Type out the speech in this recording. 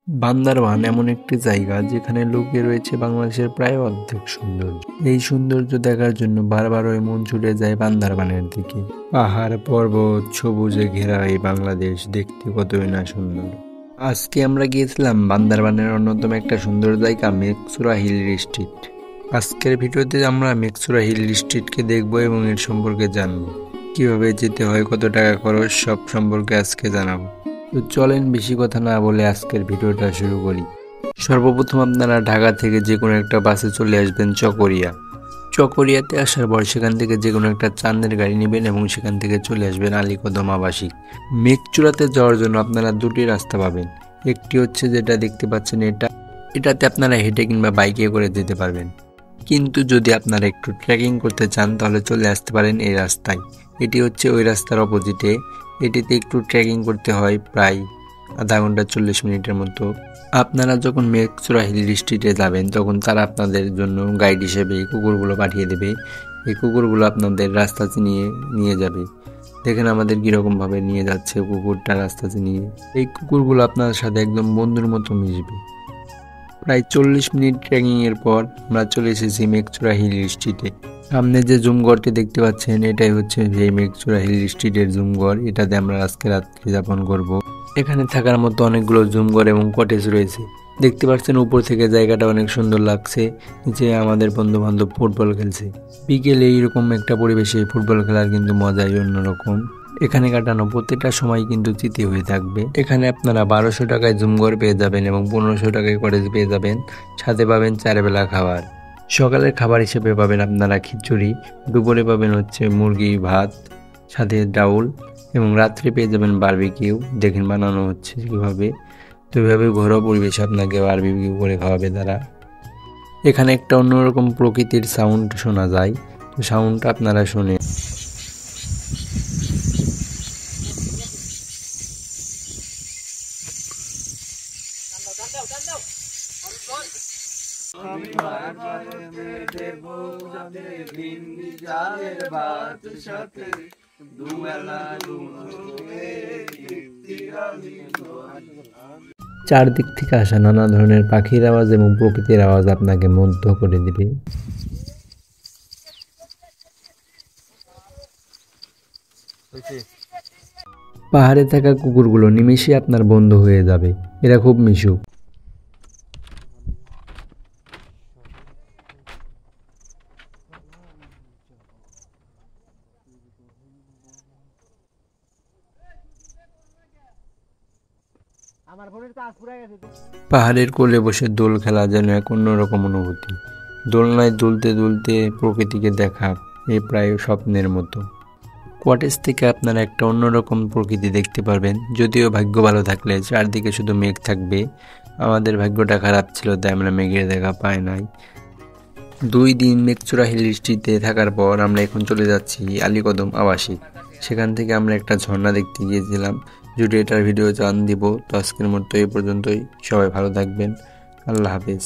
বান্দরবান এমন একটি জায়গা যেখানে লুকিয়ে রয়েছে বাংলাদেশের প্রায় অর্ধেক সৌন্দর্য। এই সৌন্দর্য দেখার জন্য বারবার ওই মন ছুটে যায় বান্দরবানের দিকে। পাহাড় পর্বত সবুজে ঘেরা এই বাংলাদেশ দেখতে কতই না সুন্দর। আজকে আমরা গিয়েছিলাম বান্দরবানের অন্যতম একটা সুন্দর জায়গা মেঘচূড়া হিল রিট্রিট। আজকের ভিডিওতে আমরা মেঘচূড়া হিল রিট্রিটকে দেখবো এবং এর সম্পর্কে জানবো, কিভাবে যেতে হয়, কত টাকা খরচ, সব সম্পর্কে আজকে জানাবো। তো চলেন বেশি কথা না বলে আজকের ভিডিওটা শুরু করি। সর্বপ্রথম আপনারা ঢাকা থেকে যে কোনো একটা বাসে চলে আসবেন চকরিয়াতে আসার পর সেখান থেকে যে কোনো একটা চাঁদের গাড়ি নেবেন এবং সেখান থেকে চলে আসবেন আলীকদম আবাসিক। মেঘচূড়াতে যাওয়ার জন্য আপনারা দুটি রাস্তা পাবেন। একটি হচ্ছে যেটা দেখতে পাচ্ছেন, এটাতে আপনারা হেঁটে কিংবা বাইকে করে যেতে পারবেন, কিন্তু যদি আপনারা একটু ট্রেকিং করতে চান তাহলে চলে আসতে পারেন এই রাস্তায়। এটি হচ্ছে ওই রাস্তার অপোজিটে। এটিতে একটু ট্রেকিং করতে হয় প্রায় আধা ঘন্টা 40 মিনিটের মতো। আপনারা যখন মেঘচূড়া হিল রিট্রিটে যাবেন তখন তারা আপনাদের জন্য গাইড হিসেবে এই কুকুরগুলো পাঠিয়ে দেবে। এই কুকুরগুলো আপনাদের রাস্তা চিনিয়ে নিয়ে যাবে। দেখেন আমাদের কীরকমভাবে নিয়ে যাচ্ছে কুকুরটা রাস্তা চিনিয়ে। এই কুকুরগুলো আপনার সাথে একদম বন্ধুর মতো মিশবে। প্রায় 40 মিনিট ট্রেকিংয়ের পর আমরা চলে এসেছি মেঘচূড়া হিল রিট্রিটে। সামনে যে জুমঘরটি দেখতে পাচ্ছেন এটাই হচ্ছে সেই মেঘচূড়া হিল রিট্রিটের জুমঘর। এটাতে আমরা আজকে রাত্রি যাপন করব। এখানে থাকার মতো অনেকগুলো জুমঘর এবং কটেজ রয়েছে। দেখতে পাচ্ছেন উপর থেকে জায়গাটা অনেক সুন্দর লাগছে। নিচে আমাদের বন্ধু বান্ধব ফুটবল খেলছে। বিকেলে এইরকম একটা পরিবেশে ফুটবল খেলার কিন্তু মজাই অন্যরকম। এখানে কাটানো প্রত্যেকটা সময় কিন্তু স্মৃতি হয়ে থাকবে। এখানে আপনারা 1200 টাকায় জুমঘর পেয়ে যাবেন এবং 1500 টাকায় কটেজ পেয়ে যাবেন। সাথে পাবেন 4 বেলা খাবার। সকালের খাবার হিসেবে পাবেন আপনারা খিচুড়ি, দুপুরে পাবেন হচ্ছে মুরগি ভাত সাথে ডাউল, এবং রাত্রে পেয়ে যাবেন বারবিকিউ। দেখেন বানানো হচ্ছে কীভাবে। তো এইভাবে ঘরোয়া পরিবেশে আপনাকে বারবিকিউ করে খাওয়াবে তারা। এখানে একটা অন্যরকম প্রকৃতির সাউন্ড শোনা যায়। তো সাউন্ডটা আপনারা শুনে চারদিক থেকে আসা নানা ধরনের পাখির আওয়াজ এবং প্রকৃতির আওয়াজ আপনাকে মুগ্ধ করে দিবে। পাহাড়ে থাকা কুকুরগুলো নিমেষে আপনার বন্ধু হয়ে যাবে। এরা খুব মিশুক। পাহাড়ের কোলে বসে দোল খেলা যেন এক অন্যরকম অনুভূতি। দোলনায় দুলতে দুলতে প্রকৃতিকে দেখা এই প্রায় স্বপ্নের মতো। কটেজ থেকে আপনারা একটা অন্যরকম প্রকৃতি দেখতে পারবেন। যদিও ভাগ্য ভালো থাকলে চারদিকে শুধু মেঘ থাকবে। আমাদের ভাগ্যটা খারাপ ছিল, তাই আমরা মেঘের দেখা পাই নাই। 2 দিন মেঘচূড়া হিল রিট্রিটে থাকার পর আমরা এখন চলে যাচ্ছি আলীকদম আবাসিক। সেখান থেকে আমরা একটা ঝর্ণা দেখতে গিয়েছিলাম। যদি এটার ভিডিও চান দিব। তো আজকের মতো এই পর্যন্তই। সবাই ভালো থাকবেন। আল্লাহ হাফেজ।